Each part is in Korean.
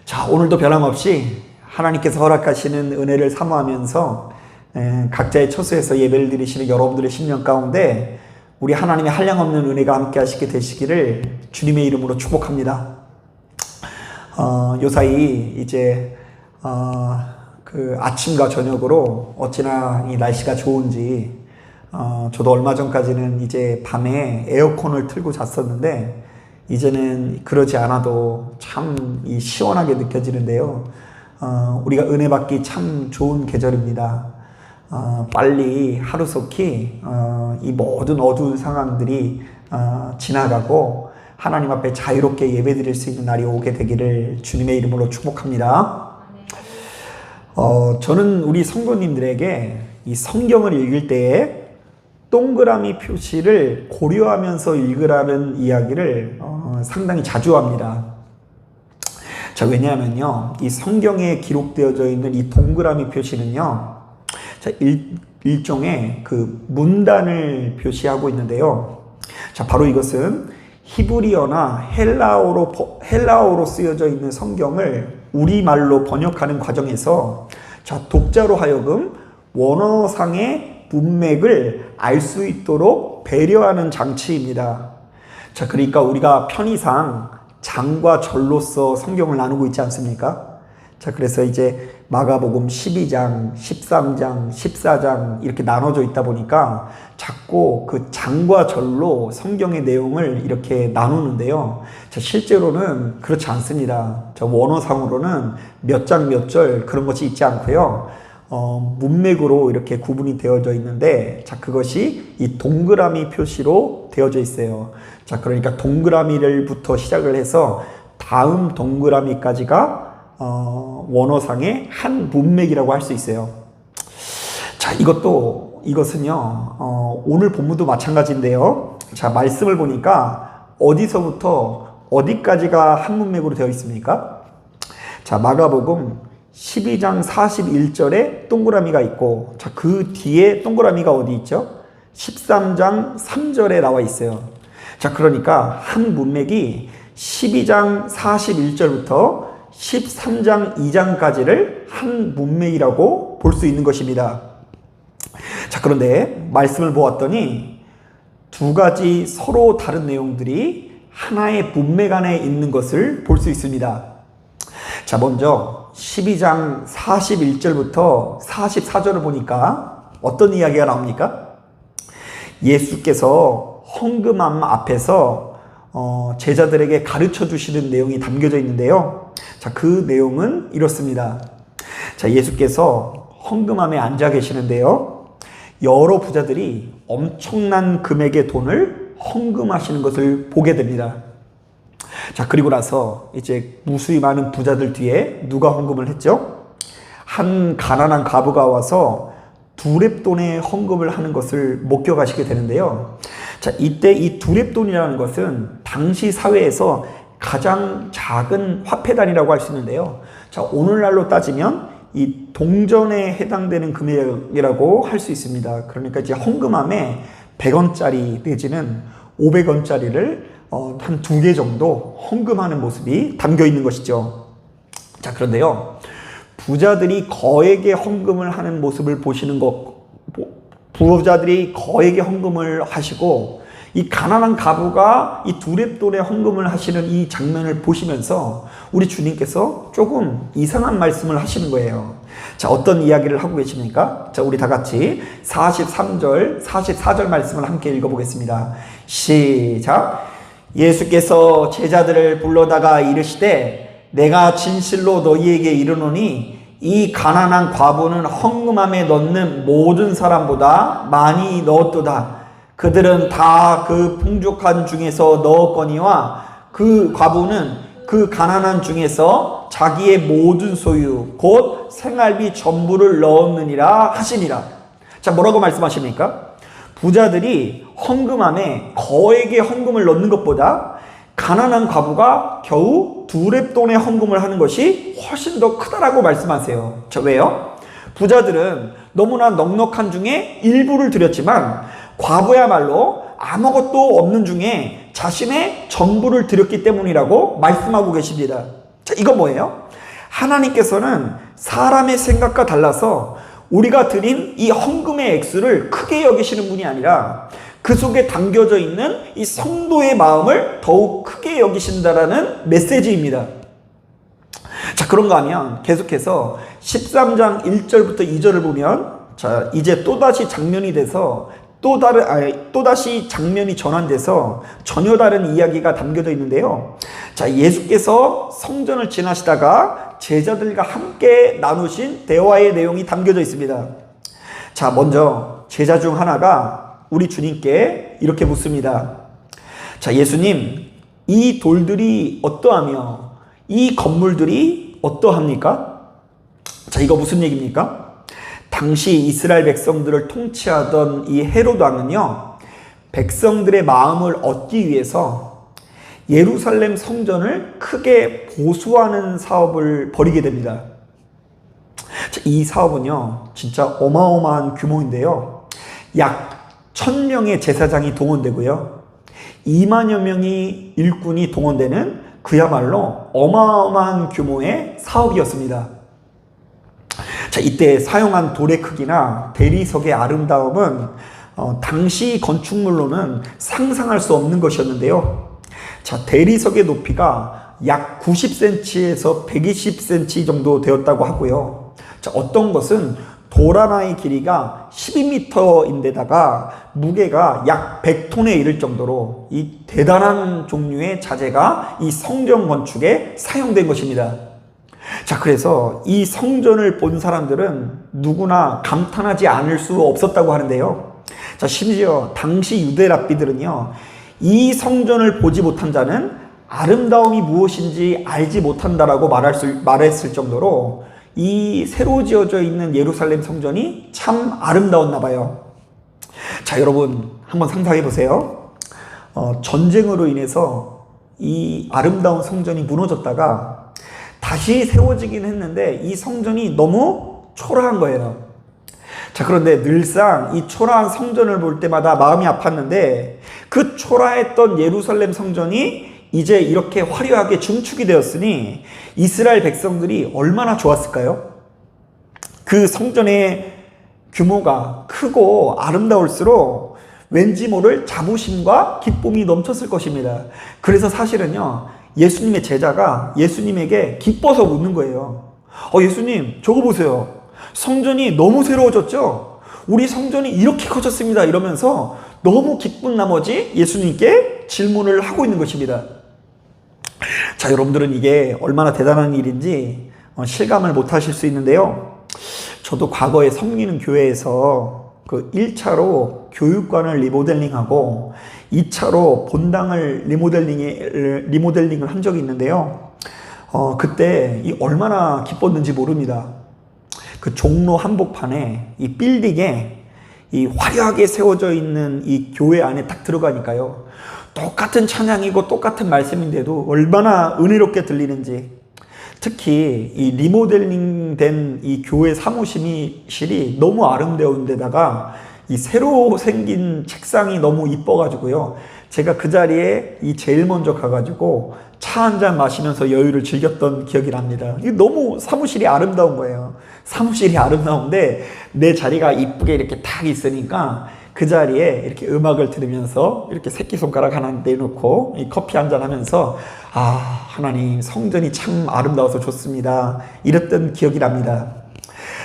자, 오늘도 변함없이 하나님께서 허락하시는 은혜를 사모하면서 각자의 처소에서 예배를 드리시는 여러분들의 심령 가운데 우리 하나님의 한량없는 은혜가 함께 하시게 되시기를 주님의 이름으로 축복합니다. 요사이 이제 그 아침과 저녁으로 어찌나 이 날씨가 좋은지 저도 얼마 전까지는 이제 밤에 에어컨을 틀고 잤었는데 이제는 그러지 않아도 참 시원하게 느껴지는데요. 우리가 은혜 받기 참 좋은 계절입니다. 빨리 하루속히 이 모든 어두운 상황들이 지나가고 하나님 앞에 자유롭게 예배드릴 수 있는 날이 오게 되기를 주님의 이름으로 축복합니다. 저는 우리 성도님들에게 이 성경을 읽을 때에 동그라미 표시를 고려하면서 읽으라는 이야기를 상당히 자주 합니다. 자, 왜냐하면요, 이 성경에 기록되어져 있는 이 동그라미 표시는요, 자, 일종의 그 문단을 표시하고 있는데요. 자, 바로 이것은 히브리어나 헬라어로 쓰여져 있는 성경을 우리말로 번역하는 과정에서 자, 독자로 하여금 원어상의 문맥을 알 수 있도록 배려하는 장치입니다. 자, 그러니까 우리가 편의상 장과 절로서 성경을 나누고 있지 않습니까? 자, 그래서 이제 마가복음 12장, 13장, 14장 이렇게 나눠져 있다 보니까 자꾸 그 장과 절로 성경의 내용을 이렇게 나누는데요. 자, 실제로는 그렇지 않습니다. 저 원어상으로는 몇 장 몇 절 그런 것이 있지 않고요. 문맥으로 이렇게 구분이 되어져 있는데, 자, 그것이 이 동그라미 표시로 되어져 있어요. 자, 그러니까 동그라미를부터 시작을 해서 다음 동그라미까지가 원어상의 한 문맥이라고 할 수 있어요. 자, 이것은요, 오늘 본문도 마찬가지인데요. 자, 말씀을 보니까 어디서부터 어디까지가 한 문맥으로 되어 있습니까? 자, 마가복음 12장 41절에 동그라미가 있고, 자, 그 뒤에 동그라미가 어디 있죠? 13장 3절에 나와 있어요. 자, 그러니까 한 문맥이 12장 41절부터 13장 2장까지를 한 문맥이라고 볼 수 있는 것입니다. 자, 그런데 말씀을 보았더니 두 가지 서로 다른 내용들이 하나의 문맥 안에 있는 것을 볼 수 있습니다. 자, 먼저 12장 41절부터 44절을 보니까 어떤 이야기가 나옵니까? 예수께서 헌금함 앞에서 제자들에게 가르쳐 주시는 내용이 담겨져 있는데요. 자, 그 내용은 이렇습니다. 자, 예수께서 헌금함에 앉아 계시는데요. 여러 부자들이 엄청난 금액의 돈을 헌금하시는 것을 보게 됩니다. 자, 그리고 나서 이제 무수히 많은 부자들 뒤에 누가 헌금을 했죠? 한 가난한 과부가 와서 두렙돈의 헌금을 하는 것을 목격하시게 되는데요. 자, 이때 이 두렙돈이라는 것은 당시 사회에서 가장 작은 화폐단이라고 할 수 있는데요. 자, 오늘날로 따지면 이 동전에 해당되는 금액이라고 할 수 있습니다. 그러니까 이제 헌금함에 100원짜리 내지는 500원짜리를 한 2개 정도 헌금하는 모습이 담겨 있는 것이죠. 자, 그런데요, 부자들이 거액의 헌금을 하는 모습을 보시는 부자들이 거액의 헌금을 하시고 이 가난한 과부가 이 두렙돈의 헌금을 하시는 이 장면을 보시면서 우리 주님께서 조금 이상한 말씀을 하시는 거예요. 자, 어떤 이야기를 하고 계십니까? 자, 우리 다 같이 43절, 44절 말씀을 함께 읽어보겠습니다. 시작! 예수께서 제자들을 불러다가 이르시되 내가 진실로 너희에게 이르노니 이 가난한 과부는 헌금함에 넣는 모든 사람보다 많이 넣었도다. 그들은 다 그 풍족한 중에서 넣었거니와 그 과부는 그 가난한 중에서 자기의 모든 소유 곧 생활비 전부를 넣었느니라 하시니라. 자, 뭐라고 말씀하십니까? 부자들이 헌금함에 거액의 헌금을 넣는 것보다 가난한 과부가 겨우 두렙돈의 헌금을 하는 것이 훨씬 더 크다라고 말씀하세요. 자, 왜요? 부자들은 너무나 넉넉한 중에 일부를 드렸지만 과부야말로 아무것도 없는 중에 자신의 전부를 드렸기 때문이라고 말씀하고 계십니다. 자, 이건 뭐예요? 하나님께서는 사람의 생각과 달라서 우리가 드린 이 헌금의 액수를 크게 여기시는 분이 아니라 그 속에 담겨져 있는 이 성도의 마음을 더욱 크게 여기신다라는 메시지입니다. 자, 그런가 하면 계속해서 13장 1절부터 2절을 보면, 자, 이제 또다시 장면이 돼서 또다시 장면이 전환돼서 전혀 다른 이야기가 담겨져 있는데요. 자, 예수께서 성전을 지나시다가 제자들과 함께 나누신 대화의 내용이 담겨져 있습니다. 자, 먼저 제자 중 하나가 우리 주님께 이렇게 묻습니다. 자, 예수님, 이 돌들이 어떠하며 이 건물들이 어떠합니까? 자, 이거 무슨 얘기입니까? 당시 이스라엘 백성들을 통치하던 이 헤롯 왕은요, 백성들의 마음을 얻기 위해서 예루살렘 성전을 크게 보수하는 사업을 벌이게 됩니다. 자, 이 사업은요, 진짜 어마어마한 규모인데요. 약 1000명의 제사장이 동원되고요, 2만여 명의 일꾼이 동원되는 그야말로 어마어마한 규모의 사업이었습니다. 자, 이때 사용한 돌의 크기나 대리석의 아름다움은 당시 건축물로는 상상할 수 없는 것이었는데요. 자, 대리석의 높이가 약 90cm에서 120cm 정도 되었다고 하고요. 자, 어떤 것은 돌 하나의 길이가 12m인데다가 무게가 약 100톤에 이를 정도로 이 대단한 종류의 자재가 이 성전 건축에 사용된 것입니다. 자, 그래서 이 성전을 본 사람들은 누구나 감탄하지 않을 수 없었다고 하는데요. 자, 심지어 당시 유대 랍비들은요, 이 성전을 보지 못한 자는 아름다움이 무엇인지 알지 못한다라고 말했을 정도로 이 새로 지어져 있는 예루살렘 성전이 참 아름다웠나 봐요. 자, 여러분 한번 상상해 보세요. 전쟁으로 인해서 이 아름다운 성전이 무너졌다가 다시 세워지긴 했는데 이 성전이 너무 초라한 거예요. 자, 그런데 늘상 이 초라한 성전을 볼 때마다 마음이 아팠는데 그 초라했던 예루살렘 성전이 이제 이렇게 화려하게 증축이 되었으니 이스라엘 백성들이 얼마나 좋았을까요? 그 성전의 규모가 크고 아름다울수록 왠지 모를 자부심과 기쁨이 넘쳤을 것입니다. 그래서 사실은요, 예수님의 제자가 예수님에게 기뻐서 묻는 거예요. 예수님, 저거 보세요. 성전이 너무 새로워졌죠? 우리 성전이 이렇게 커졌습니다. 이러면서 너무 기쁜 나머지 예수님께 질문을 하고 있는 것입니다. 자, 여러분들은 이게 얼마나 대단한 일인지 실감을 못 하실 수 있는데요. 저도 과거에 섬기는 교회에서 그 1차로 교육관을 리모델링하고 2차로 본당을 리모델링을 한 적이 있는데요. 그때 이 얼마나 기뻤는지 모릅니다. 그 종로 한복판에 이 빌딩에 이 화려하게 세워져 있는 이 교회 안에 딱 들어가니까요, 똑같은 찬양이고 똑같은 말씀인데도 얼마나 은혜롭게 들리는지, 특히 이 리모델링 된 이 교회 사무실이 너무 아름다운 데다가 이 새로 생긴 책상이 너무 이뻐가지고요, 제가 그 자리에 제일 먼저 가가지고 차 한잔 마시면서 여유를 즐겼던 기억이 납니다. 이게 너무 사무실이 아름다운 거예요. 사무실이 아름다운데 내 자리가 이쁘게 이렇게 탁 있으니까 그 자리에 이렇게 음악을 들으면서 이렇게 새끼손가락 하나 내놓고 이 커피 한잔 하면서, 아, 하나님 성전이 참 아름다워서 좋습니다, 이랬던 기억이 납니다.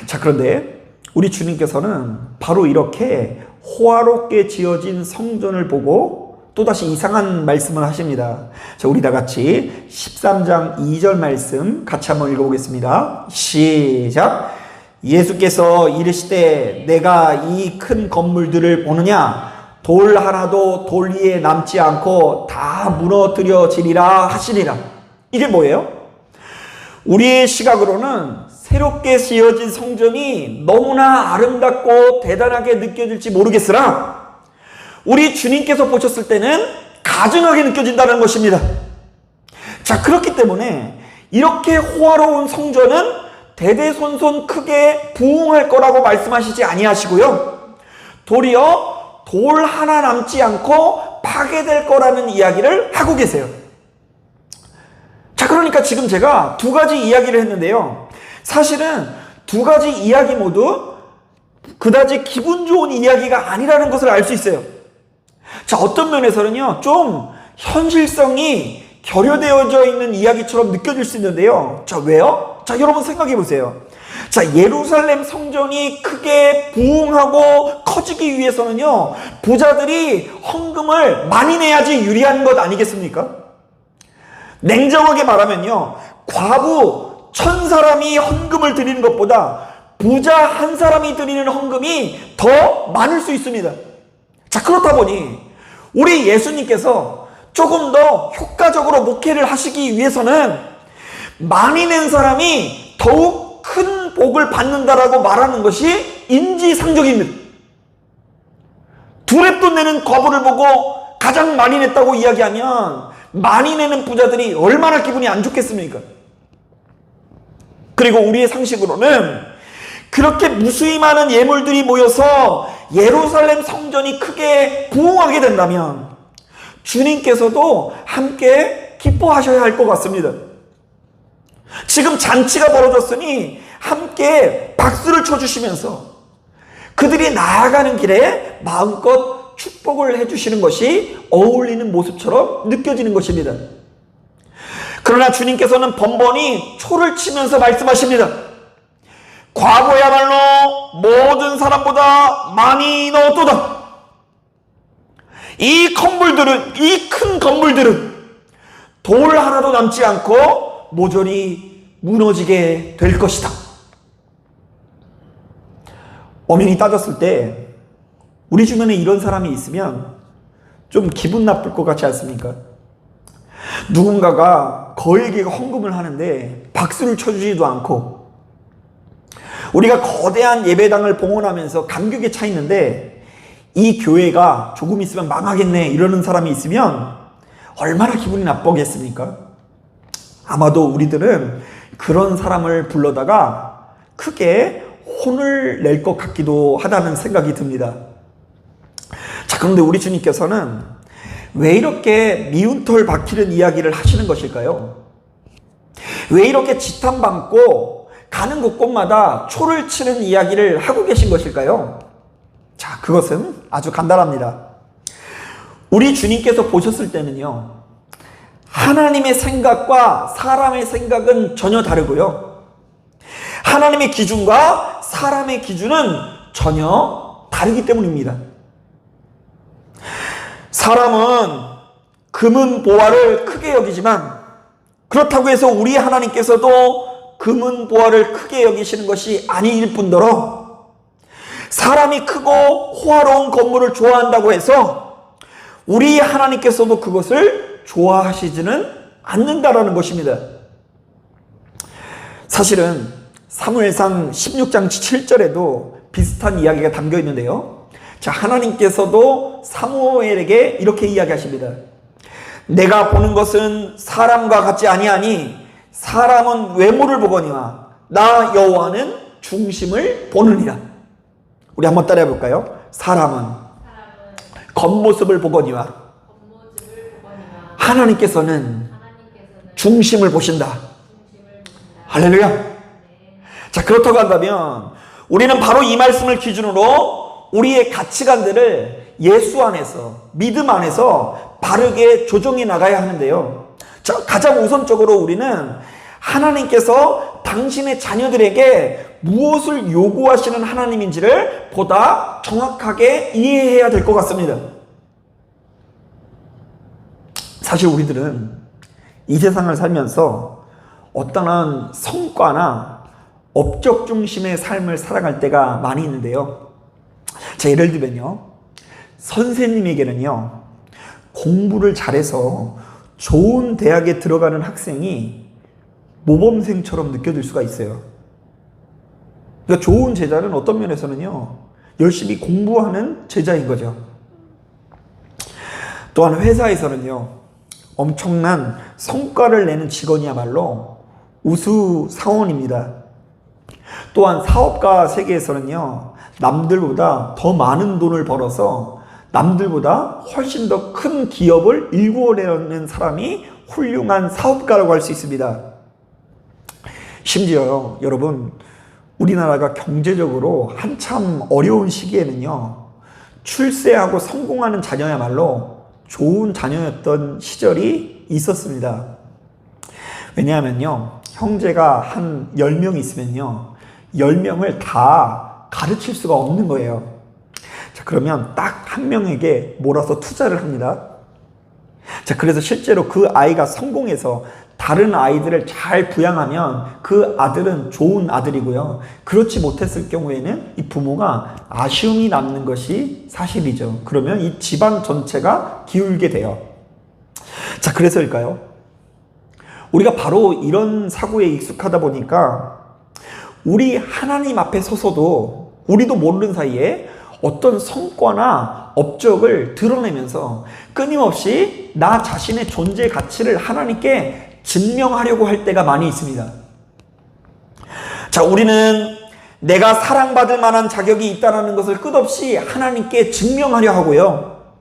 자, 그런데 우리 주님께서는 바로 이렇게 호화롭게 지어진 성전을 보고 또다시 이상한 말씀을 하십니다. 자, 우리 다 같이 13장 2절 말씀 같이 한번 읽어보겠습니다. 시작. 예수께서 이르시되 내가 이 큰 건물들을 보느냐? 돌 하나도 돌 위에 남지 않고 다 무너뜨려지리라 하시니라. 이게 뭐예요? 우리의 시각으로는 새롭게 지어진 성전이 너무나 아름답고 대단하게 느껴질지 모르겠으나 우리 주님께서 보셨을 때는 가증하게 느껴진다는 것입니다. 자, 그렇기 때문에 이렇게 호화로운 성전은 대대손손 크게 부흥할 거라고 말씀하시지 아니하시고요, 도리어 돌 하나 남지 않고 파괴될 거라는 이야기를 하고 계세요. 자, 그러니까 지금 제가 두 가지 이야기를 했는데요. 사실은 두 가지 이야기 모두 그다지 기분 좋은 이야기가 아니라는 것을 알 수 있어요. 자, 어떤 면에서는요, 좀 현실성이 결여되어져 있는 이야기처럼 느껴질 수 있는데요. 자, 왜요? 자, 여러분 생각해 보세요. 자, 예루살렘 성전이 크게 부흥하고 커지기 위해서는요, 부자들이 헌금을 많이 내야지 유리한 것 아니겠습니까? 냉정하게 말하면요, 과부 1000사람이 헌금을 드리는 것보다 부자 한 사람이 드리는 헌금이 더 많을 수 있습니다. 자, 그렇다 보니 우리 예수님께서 조금 더 효과적으로 목회를 하시기 위해서는 많이 낸 사람이 더욱 큰 복을 받는다라고 말하는 것이 인지상정입니다. 두 랩돈 내는 과부를 보고 가장 많이 냈다고 이야기하면 많이 내는 부자들이 얼마나 기분이 안 좋겠습니까? 그리고 우리의 상식으로는 그렇게 무수히 많은 예물들이 모여서 예루살렘 성전이 크게 부흥하게 된다면 주님께서도 함께 기뻐하셔야 할 것 같습니다. 지금 잔치가 벌어졌으니 함께 박수를 쳐주시면서 그들이 나아가는 길에 마음껏 축복을 해주시는 것이 어울리는 모습처럼 느껴지는 것입니다. 그러나 주님께서는 번번이 초를 치면서 말씀하십니다. 과거야말로 모든 사람보다 많이 넣었도다. 이 큰 건물들은 돌 하나도 남지 않고 모조리 무너지게 될 것이다. 엄연히 따졌을 때 우리 주변에 이런 사람이 있으면 좀 기분 나쁠 것 같지 않습니까? 누군가가 거액의 헌금을 하는데 박수를 쳐주지도 않고, 우리가 거대한 예배당을 봉헌하면서 감격에 차 있는데 이 교회가 조금 있으면 망하겠네 이러는 사람이 있으면 얼마나 기분이 나쁘겠습니까? 아마도 우리들은 그런 사람을 불러다가 크게 혼을 낼 것 같기도 하다는 생각이 듭니다. 자, 그런데 우리 주님께서는 왜 이렇게 미운 털 박히는 이야기를 하시는 것일까요? 왜 이렇게 지탄받고 가는 곳곳마다 초를 치는 이야기를 하고 계신 것일까요? 자, 그것은 아주 간단합니다. 우리 주님께서 보셨을 때는요, 하나님의 생각과 사람의 생각은 전혀 다르고요, 하나님의 기준과 사람의 기준은 전혀 다르기 때문입니다. 사람은 금은 보화를 크게 여기지만 그렇다고 해서 우리 하나님께서도 금은 보화를 크게 여기시는 것이 아닐 뿐더러 사람이 크고 호화로운 건물을 좋아한다고 해서 우리 하나님께서도 그것을 좋아하시지는 않는다라는 것입니다. 사실은 사무엘상 16장 7절에도 비슷한 이야기가 담겨 있는데요. 자, 하나님께서도 사무엘에게 이렇게 이야기하십니다. 내가 보는 것은 사람과 같지 아니하니 사람은 외모를 보거니와 나 여호와는 중심을 보느니라. 우리 한번 따라해 볼까요? 사람은 겉모습을 보거니와 하나님께서는 중심을 보신다. 할렐루야. 자, 그렇다고 한다면 우리는 바로 이 말씀을 기준으로 우리의 가치관들을 예수 안에서, 믿음 안에서 바르게 조정해 나가야 하는데요. 자, 가장 우선적으로 우리는 하나님께서 당신의 자녀들에게 무엇을 요구하시는 하나님인지를 보다 정확하게 이해해야 될 것 같습니다. 사실 우리들은 이 세상을 살면서 어떠한 성과나 업적 중심의 삶을 살아갈 때가 많이 있는데요. 자, 예를 들면요, 선생님에게는요, 공부를 잘해서 좋은 대학에 들어가는 학생이 모범생처럼 느껴질 수가 있어요. 그러니까 좋은 제자는 어떤 면에서는요, 열심히 공부하는 제자인 거죠. 또한 회사에서는요, 엄청난 성과를 내는 직원이야말로 우수 사원입니다. 또한 사업가 세계에서는요, 남들보다 더 많은 돈을 벌어서 남들보다 훨씬 더 큰 기업을 일구어내는 사람이 훌륭한 사업가라고 할 수 있습니다. 심지어 여러분, 우리나라가 경제적으로 한참 어려운 시기에는요, 출세하고 성공하는 자녀야말로 좋은 자녀였던 시절이 있었습니다. 왜냐하면요, 형제가 한 10명 있으면요, 10명을 다 가르칠 수가 없는 거예요. 자, 그러면 딱 한 명에게 몰아서 투자를 합니다. 자, 그래서 실제로 그 아이가 성공해서 다른 아이들을 잘 부양하면 그 아들은 좋은 아들이고요. 그렇지 못했을 경우에는 이 부모가 아쉬움이 남는 것이 사실이죠. 그러면 이 집안 전체가 기울게 돼요. 자, 그래서일까요? 우리가 바로 이런 사고에 익숙하다 보니까 우리 하나님 앞에 서서도 우리도 모르는 사이에 어떤 성과나 업적을 드러내면서 끊임없이 나 자신의 존재 가치를 하나님께 증명하려고 할 때가 많이 있습니다. 자, 우리는 내가 사랑받을 만한 자격이 있다는 것을 끝없이 하나님께 증명하려 하고요.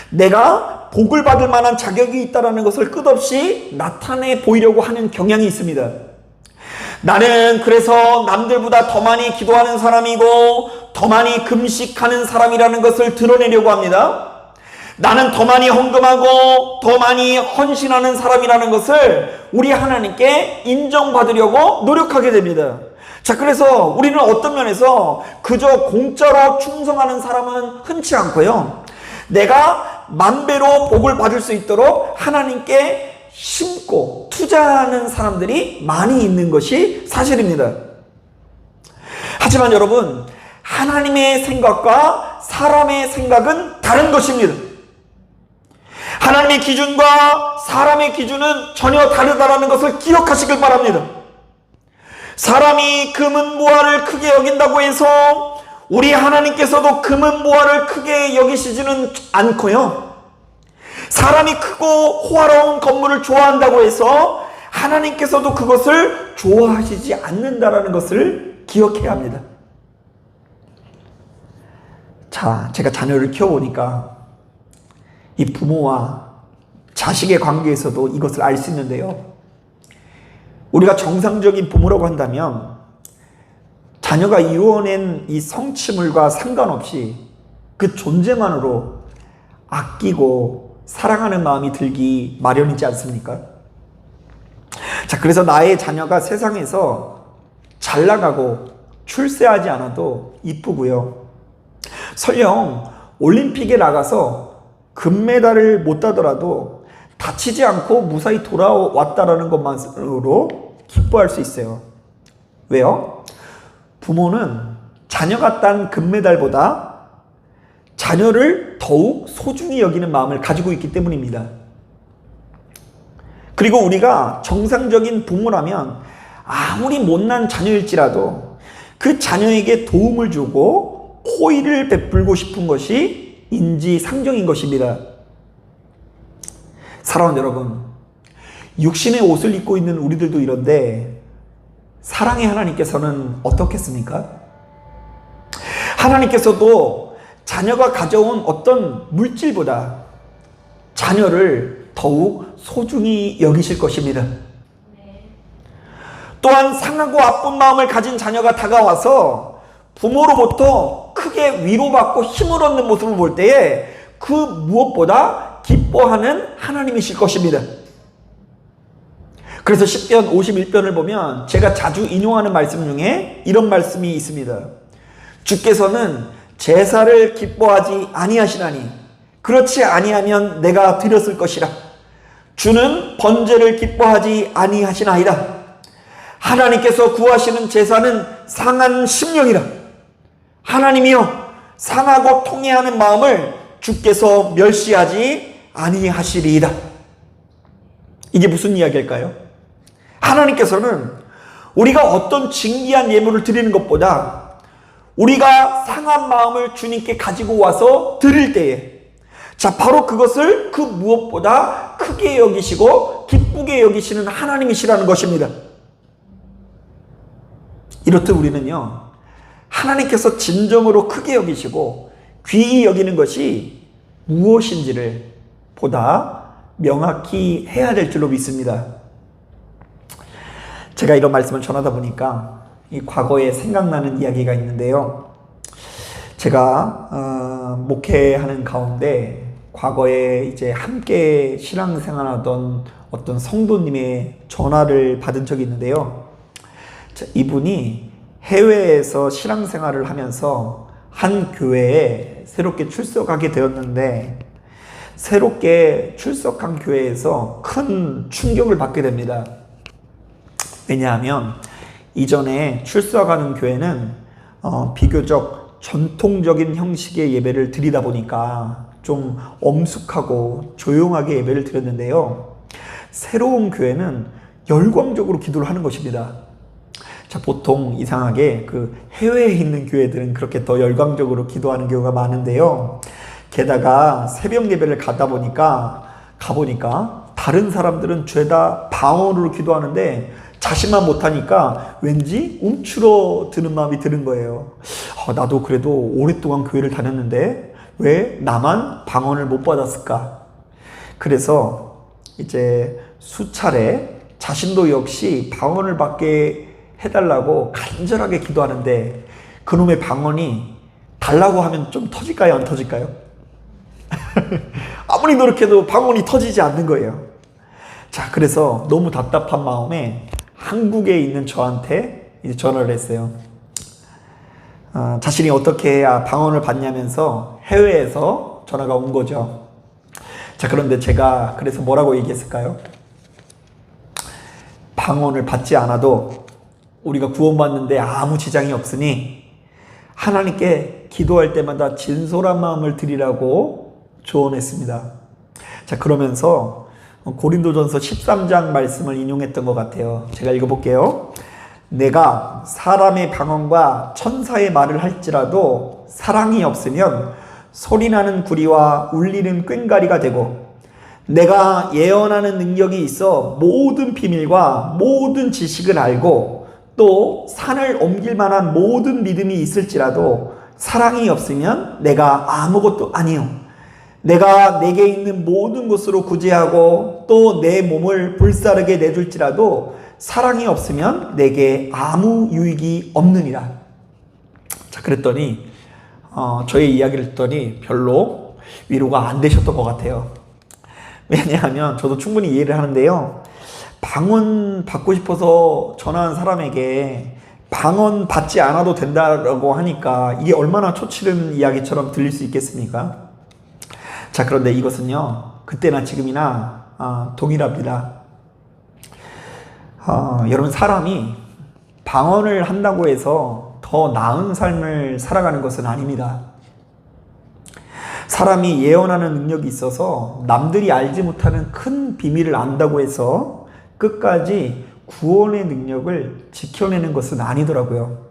내가 복을 받을 만한 자격이 있다는 것을 끝없이 나타내 보이려고 하는 경향이 있습니다. 나는 그래서 남들보다 더 많이 기도하는 사람이고 더 많이 금식하는 사람이라는 것을 드러내려고 합니다. 나는 더 많이 헌금하고 더 많이 헌신하는 사람이라는 것을 우리 하나님께 인정받으려고 노력하게 됩니다. 자, 그래서 우리는 어떤 면에서 그저 공짜로 충성하는 사람은 흔치 않고요, 내가 만배로 복을 받을 수 있도록 하나님께 심고 투자하는 사람들이 많이 있는 것이 사실입니다. 하지만 여러분, 하나님의 생각과 사람의 생각은 다른 것입니다. 하나님의 기준과 사람의 기준은 전혀 다르다는 것을 기억하시길 바랍니다. 사람이 금은 보화를 크게 여긴다고 해서 우리 하나님께서도 금은 보화를 크게 여기시지는 않고요, 사람이 크고 호화로운 건물을 좋아한다고 해서 하나님께서도 그것을 좋아하시지 않는다라는 것을 기억해야 합니다. 자, 제가 자녀를 키워보니까 이 부모와 자식의 관계에서도 이것을 알 수 있는데요, 우리가 정상적인 부모라고 한다면 자녀가 이루어낸 이 성취물과 상관없이 그 존재만으로 아끼고 사랑하는 마음이 들기 마련이지 않습니까? 자, 그래서 나의 자녀가 세상에서 잘 나가고 출세하지 않아도 이쁘고요, 설령 올림픽에 나가서 금메달을 못 따더라도 다치지 않고 무사히 돌아왔다라는 것만으로 기뻐할 수 있어요. 왜요? 부모는 자녀가 딴 금메달보다 자녀를 더욱 소중히 여기는 마음을 가지고 있기 때문입니다. 그리고 우리가 정상적인 부모라면 아무리 못난 자녀일지라도 그 자녀에게 도움을 주고 호의를 베풀고 싶은 것이 인지상정인 것입니다. 사랑하는 여러분, 육신의 옷을 입고 있는 우리들도 이런데 사랑의 하나님께서는 어떻겠습니까? 하나님께서도 자녀가 가져온 어떤 물질보다 자녀를 더욱 소중히 여기실 것입니다. 또한 상하고 아픈 마음을 가진 자녀가 다가와서 부모로부터 크게 위로받고 힘을 얻는 모습을 볼 때에 그 무엇보다 기뻐하는 하나님이실 것입니다. 그래서 시편 51편을 보면 제가 자주 인용하는 말씀 중에 이런 말씀이 있습니다. 주께서는 제사를 기뻐하지 아니하시나니 그렇지 아니하면 내가 드렸을 것이라. 주는 번제를 기뻐하지 아니하시나이다. 하나님께서 구하시는 제사는 상한 심령이라. 하나님이여, 상하고 통회하는 마음을 주께서 멸시하지 아니하시리이다. 이게 무슨 이야기일까요? 하나님께서는 우리가 어떤 진귀한 예물을 드리는 것보다 우리가 상한 마음을 주님께 가지고 와서 드릴 때에, 자, 바로 그것을 그 무엇보다 크게 여기시고 기쁘게 여기시는 하나님이시라는 것입니다. 이렇듯 우리는요, 하나님께서 진정으로 크게 여기시고 귀히 여기는 것이 무엇인지를 보다 명확히 해야 될 줄로 믿습니다. 제가 이런 말씀을 전하다 보니까 이 과거에 생각나는 이야기가 있는데요. 제가 목회하는 가운데 과거에 이제 함께 신앙생활하던 어떤 성도님의 전화를 받은 적이 있는데요. 이분이 해외에서 신앙생활을 하면서 한 교회에 새롭게 출석하게 되었는데, 새롭게 출석한 교회에서 큰 충격을 받게 됩니다. 왜냐하면 이전에 출석하는 교회는 비교적 전통적인 형식의 예배를 드리다 보니까 좀 엄숙하고 조용하게 예배를 드렸는데요. 새로운 교회는 열광적으로 기도를 하는 것입니다. 자, 보통 이상하게 그 해외에 있는 교회들은 그렇게 더 열광적으로 기도하는 경우가 많은데요. 게다가 새벽 예배를 가보니까 다른 사람들은 죄다 방언으로 기도하는데 자신만 못하니까 왠지 움츠러드는 마음이 드는 거예요. 나도 그래도 오랫동안 교회를 다녔는데 왜 나만 방언을 못 받았을까? 그래서 이제 수차례 자신도 역시 방언을 받게 해달라고 간절하게 기도하는데 그놈의 방언이 달라고 하면 좀 터질까요? 안 터질까요? 아무리 노력해도 방언이 터지지 않는 거예요. 자, 그래서 너무 답답한 마음에 한국에 있는 저한테 이제 전화를 했어요. 자신이 어떻게 해야 방언을 받냐면서 해외에서 전화가 온 거죠. 자, 그런데 제가 그래서 뭐라고 얘기했을까요? 방언을 받지 않아도 우리가 구원받는데 아무 지장이 없으니 하나님께 기도할 때마다 진솔한 마음을 드리라고 조언했습니다. 자, 그러면서 고린도전서 13장 말씀을 인용했던 것 같아요. 제가 읽어볼게요. 내가 사람의 방언과 천사의 말을 할지라도 사랑이 없으면 소리나는 구리와 울리는 꽹과리가 되고, 내가 예언하는 능력이 있어 모든 비밀과 모든 지식을 알고 또 산을 옮길 만한 모든 믿음이 있을지라도 사랑이 없으면 내가 아무것도 아니요. 내가 내게 있는 모든 것으로 구제하고 또 내 몸을 불사르게 내줄지라도 사랑이 없으면 내게 아무 유익이 없느니라. 자, 그랬더니 저의 이야기를 듣더니 별로 위로가 안 되셨던 것 같아요. 왜냐하면 저도 충분히 이해를 하는데요. 방언 받고 싶어서 전화한 사람에게 방언 받지 않아도 된다고 하니까 이게 얼마나 초치른 이야기처럼 들릴 수 있겠습니까? 자, 그런데 이것은요, 그때나 지금이나 동일합니다. 여러분, 사람이 방언을 한다고 해서 더 나은 삶을 살아가는 것은 아닙니다. 사람이 예언하는 능력이 있어서 남들이 알지 못하는 큰 비밀을 안다고 해서 끝까지 구원의 능력을 지켜내는 것은 아니더라고요.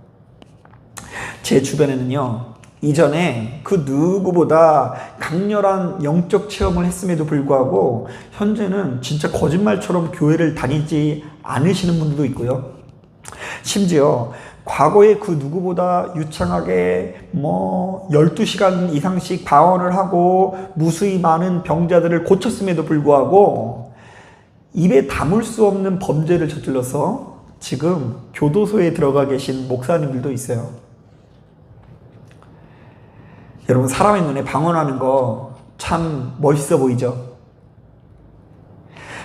제 주변에는요, 이전에 그 누구보다 강렬한 영적 체험을 했음에도 불구하고 현재는 진짜 거짓말처럼 교회를 다니지 않으시는 분들도 있고요. 심지어 과거에 그 누구보다 유창하게 12시간 이상씩 방언을 하고 무수히 많은 병자들을 고쳤음에도 불구하고 입에 담을 수 없는 범죄를 저질러서 지금 교도소에 들어가 계신 목사님들도 있어요. 여러분, 사람의 눈에 방언하는 거 참 멋있어 보이죠?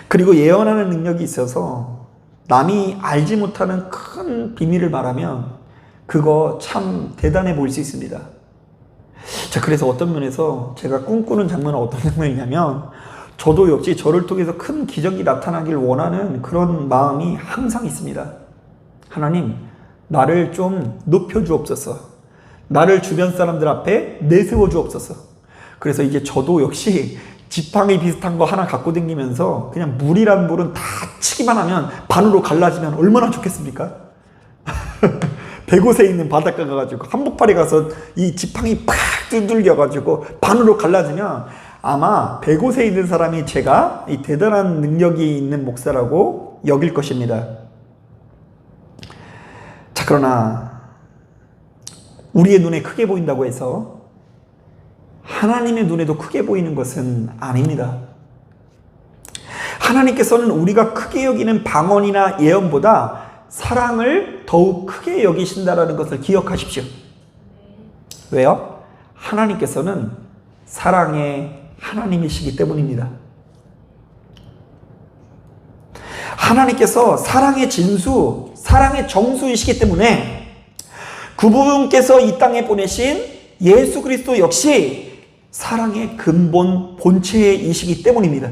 그리고 예언하는 능력이 있어서 남이 알지 못하는 큰 비밀을 말하면 그거 참 대단해 보일 수 있습니다. 자, 그래서 어떤 면에서 제가 꿈꾸는 장면은 어떤 장면이냐면, 저도 역시 저를 통해서 큰 기적이 나타나길 원하는 그런 마음이 항상 있습니다. 하나님, 나를 좀 높여주옵소서. 나를 주변 사람들 앞에 내세워 주옵소서. 그래서 이제 저도 역시 지팡이 비슷한 거 하나 갖고 다니면서 그냥 물이란 물은 다 치기만 하면 반으로 갈라지면 얼마나 좋겠습니까? 100곳에 있는 바닷가 가가지고 한복판에 가서 이 지팡이 팍 두들겨가지고 반으로 갈라지면 아마 100곳에 있는 사람이 제가 이 대단한 능력이 있는 목사라고 여길 것입니다. 자, 그러나 우리의 눈에 크게 보인다고 해서 하나님의 눈에도 크게 보이는 것은 아닙니다. 하나님께서는 우리가 크게 여기는 방언이나 예언보다 사랑을 더욱 크게 여기신다라는 것을 기억하십시오. 왜요? 하나님께서는 사랑의 하나님이시기 때문입니다. 하나님께서 사랑의 진수, 사랑의 정수이시기 때문에 그분께서 이 땅에 보내신 예수 그리스도 역시 사랑의 근본 본체이시기 때문입니다.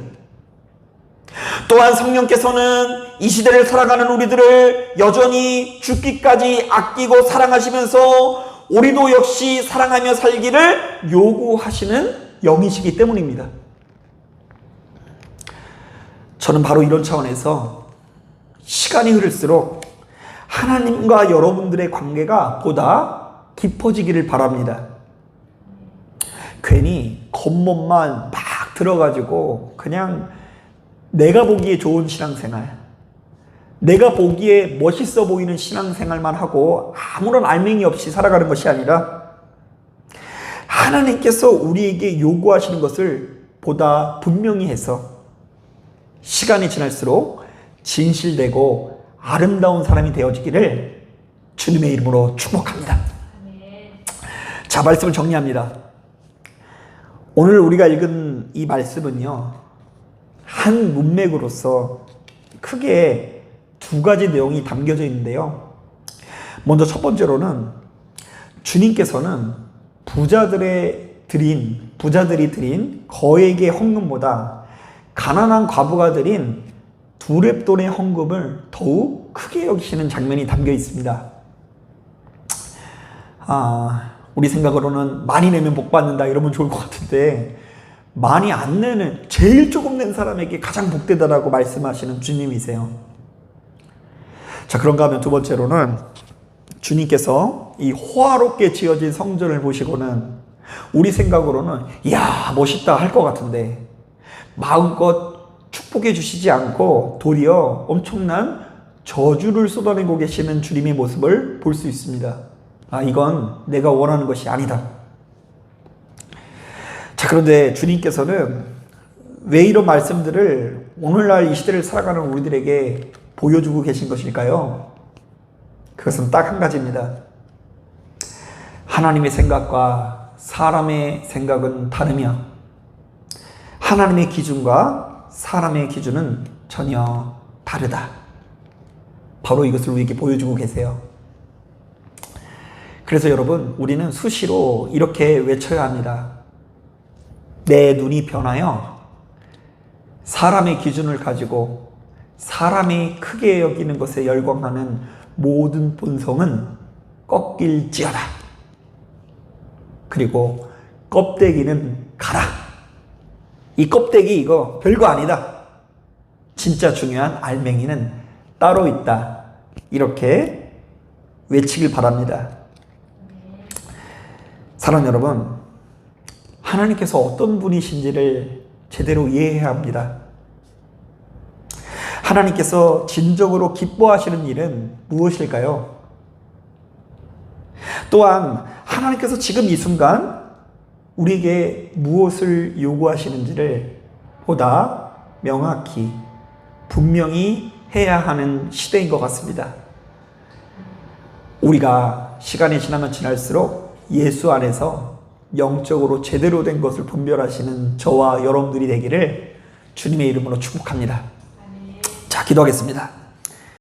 또한 성령께서는 이 시대를 살아가는 우리들을 여전히 죽기까지 아끼고 사랑하시면서 우리도 역시 사랑하며 살기를 요구하시는 영이시기 때문입니다. 저는 바로 이런 차원에서 시간이 흐를수록 하나님과 여러분들의 관계가 보다 깊어지기를 바랍니다. 괜히 겉멋만 막 들어가지고 그냥 내가 보기에 좋은 신앙생활, 내가 보기에 멋있어 보이는 신앙생활만 하고 아무런 알맹이 없이 살아가는 것이 아니라 하나님께서 우리에게 요구하시는 것을 보다 분명히 해서 시간이 지날수록 진실되고 아름다운 사람이 되어지기를 주님의 이름으로 축복합니다. 자, 말씀을 정리합니다. 오늘 우리가 읽은 이 말씀은요, 한 문맥으로서 크게 두 가지 내용이 담겨져 있는데요. 먼저 첫 번째로는 주님께서는 부자들이 드린 거액의 헌금보다 가난한 과부가 드린 두 렙돈의 헌금을 더욱 크게 여기시는 장면이 담겨 있습니다. 우리 생각으로는 많이 내면 복 받는다 이러면 좋을 것 같은데, 많이 안 내는, 제일 조금 낸 사람에게 가장 복되다라고 말씀하시는 주님이세요. 자, 그런가 하면 두 번째로는 주님께서 이 호화롭게 지어진 성전을 보시고는 우리 생각으로는 이야 멋있다 할 것 같은데 마음껏 축복해 주시지 않고 도리어 엄청난 저주를 쏟아내고 계시는 주님의 모습을 볼 수 있습니다. 이건 내가 원하는 것이 아니다. 자, 그런데 주님께서는 왜 이런 말씀들을 오늘날 이 시대를 살아가는 우리들에게 보여주고 계신 것일까요? 그것은 딱 한 가지입니다. 하나님의 생각과 사람의 생각은 다르며 하나님의 기준과 사람의 기준은 전혀 다르다. 바로 이것을 우리에게 보여주고 계세요. 그래서 여러분, 우리는 수시로 이렇게 외쳐야 합니다. 내 눈이 변하여 사람의 기준을 가지고 사람이 크게 여기는 것에 열광하는 모든 본성은 꺾일지어다. 그리고 껍데기는 가라. 이 껍데기 이거 별거 아니다. 진짜 중요한 알맹이는 따로 있다. 이렇게 외치길 바랍니다. 사랑하는 여러분, 하나님께서 어떤 분이신지를 제대로 이해해야 합니다. 하나님께서 진정으로 기뻐하시는 일은 무엇일까요? 또한 하나님께서 지금 이 순간 우리에게 무엇을 요구하시는지를 보다 명확히 분명히 해야 하는 시대인 것 같습니다. 우리가 시간이 지나면 지날수록 예수 안에서 영적으로 제대로 된 것을 분별하시는 저와 여러분들이 되기를 주님의 이름으로 축복합니다. 자, 기도하겠습니다.